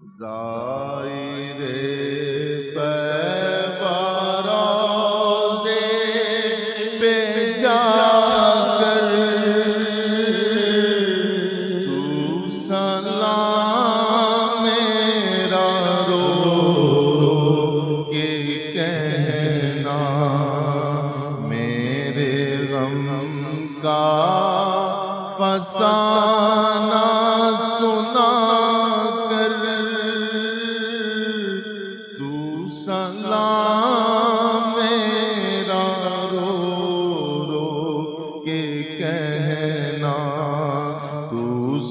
زائر طیبہ روضے پہ جا کر تو سلام میرا رو رو کے کہنا، میرے غم کا فسانہ سنا کر تو سلام میرا رو رو کے کہنا، تو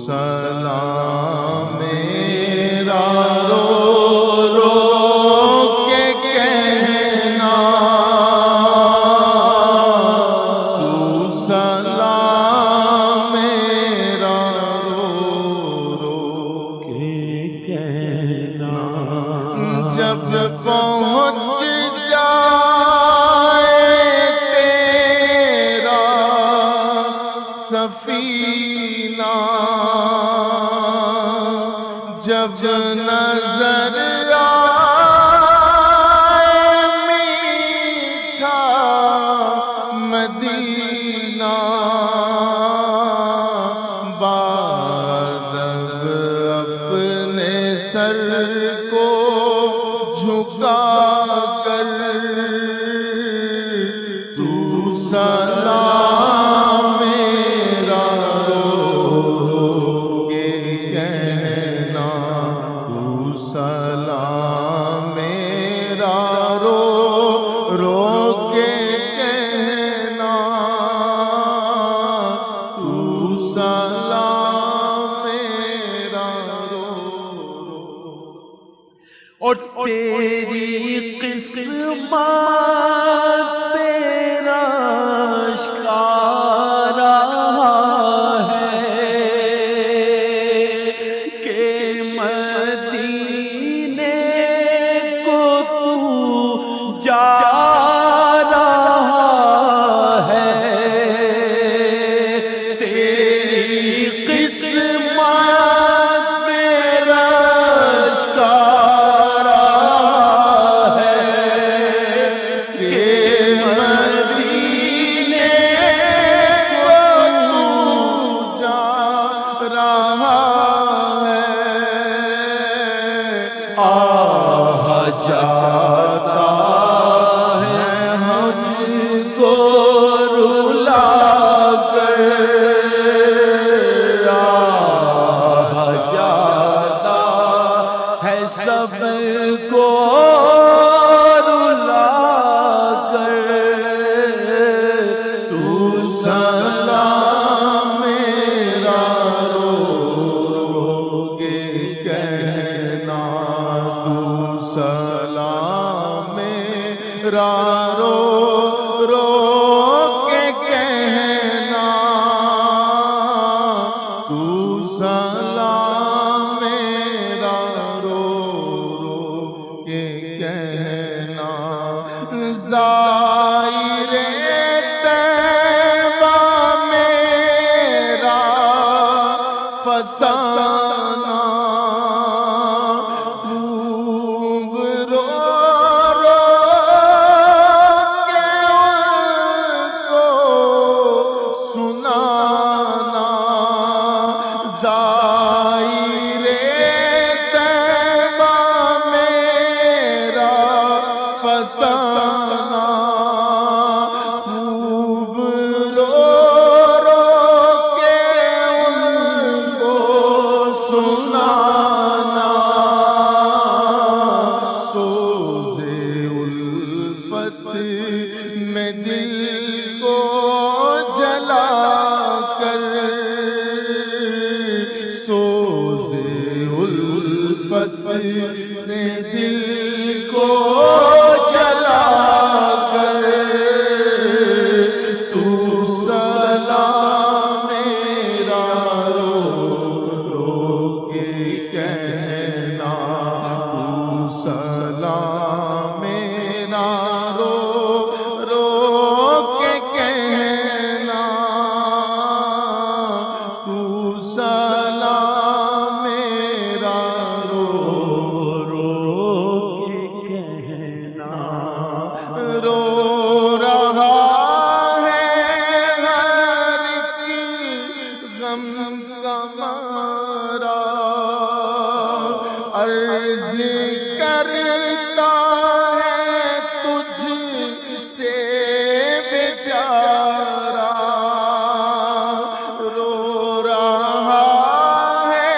سلام میرا رو رو کے کہنا، تو سلام میرا رو رو کے کہنا۔ جب پہنچ جائے تیرا سفینہ، جب نظر آئے میٹھا مدینہ، بادب اپنے سر کو جھکا کر تو سلام میرا رو رو کے کہنا، تو سلام میرا رو رو کے کہنا، تو سلام میرا رو رو۔ اور تیری قسمت تیرا اشکارا ہے کہ مدینے کو تو جا رہا ہے، تیری قسمت تیرا اشکارا جاتا ہے مجھ کو رلا کر، جاتا ہے سب کو رلا کر، تو سلام میرا رو رو کے کہنا، تو سلام میرا رو رو کے کہنا، تو سلام میرا رو رو کے کہنا۔ زائر طیبہ میرا فسانہ، خوب رو رو کے ان کو سنانا، زائر طیبہ میرا فسانہ، خوب رو رو کے ان کو سنانا، سوز الفت میں دل کو جلا کر، سوز مارا عرض کرتا ہے تجھ سے بیچارہ رو رہا ہے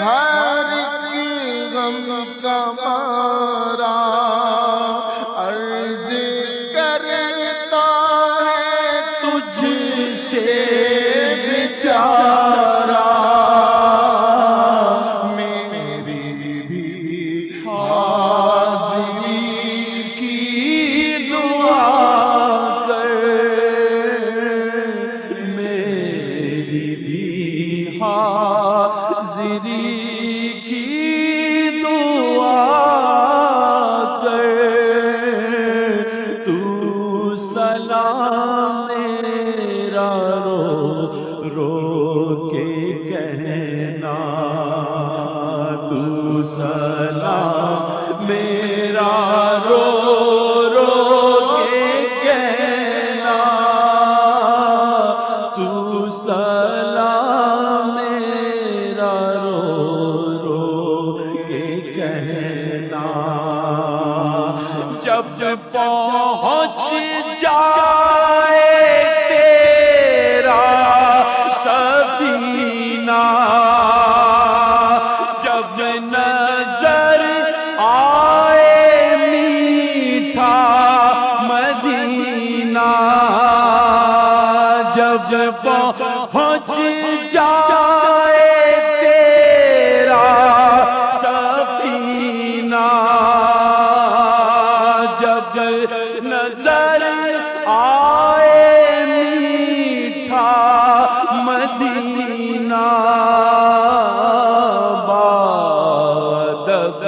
ہر ایک غم کا مارا عرض کرتا ہے تجھ سے بیچارہ میری بھی حاضری کی دعا کر میری بھی حاضری کی دعا کر تو سلام میرا رو کے کہنا تو سلام میرا رو کے کہنا تو سلام میرا رو کے کہنا جب پہنچ جائے تیرا سفینہ جب نظر آئے میٹھا مدینہ جب پہنچ جائے تیرا سفینہ جب نظر آئے میٹھا مدینہ بادب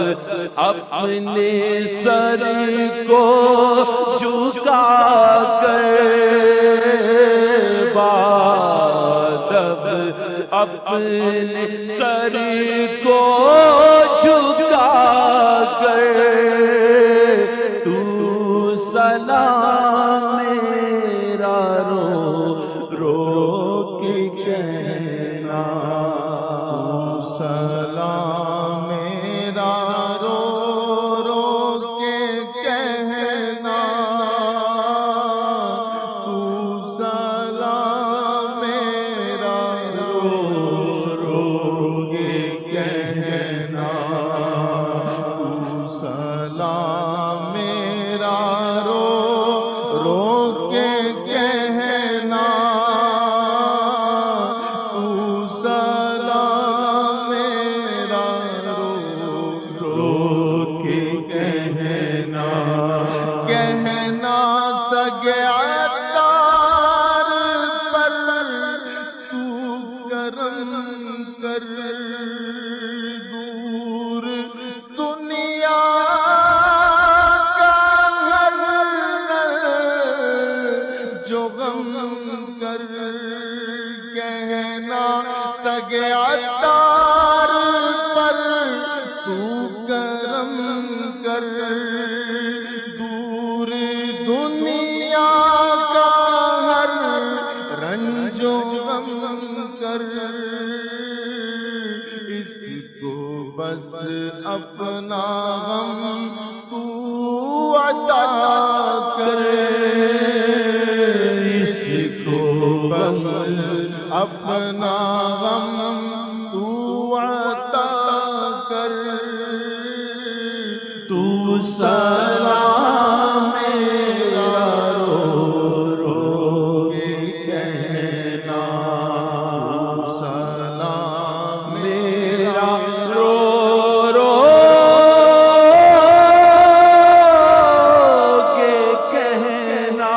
اپنے سر کو جھکا کر بادب اپنے سر کو جھکا کر تو سلام میرا رو کے کہنا سلام میرا رو کے کہنا تو سلام میرا رو کے کہنا تو سلام میرا رو کے کہنا تو سلام میرا رو کے کہنا کہنا سگے عطار پر تو کرم کر دور دنیا کا ہر جو غم کر کہنا سگے عطار پر تو کرم کر دور دنیا کا ہر رنج و غم کر اس کو بس اپنا غم تو عطا کر اس کو بس اپنا غم تو عطا کر تو سلام میرا رو کے کہنا سلام میرا رو کے کہنا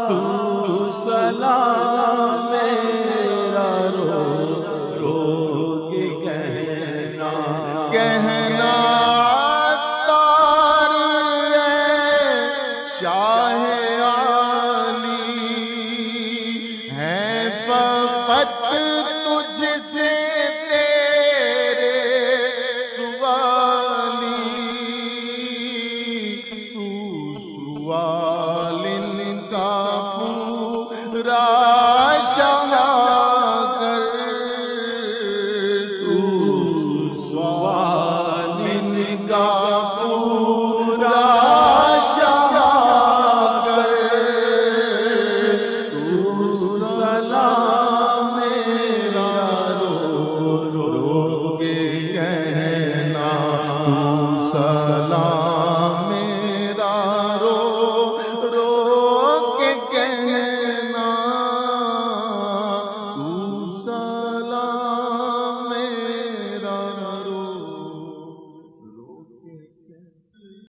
تو سلام میرا رو کے کہنا کہنا عطار ہے شاہ عالی ہے فقط تجھ سے تیرے سوالی تو سوال ان کا پورا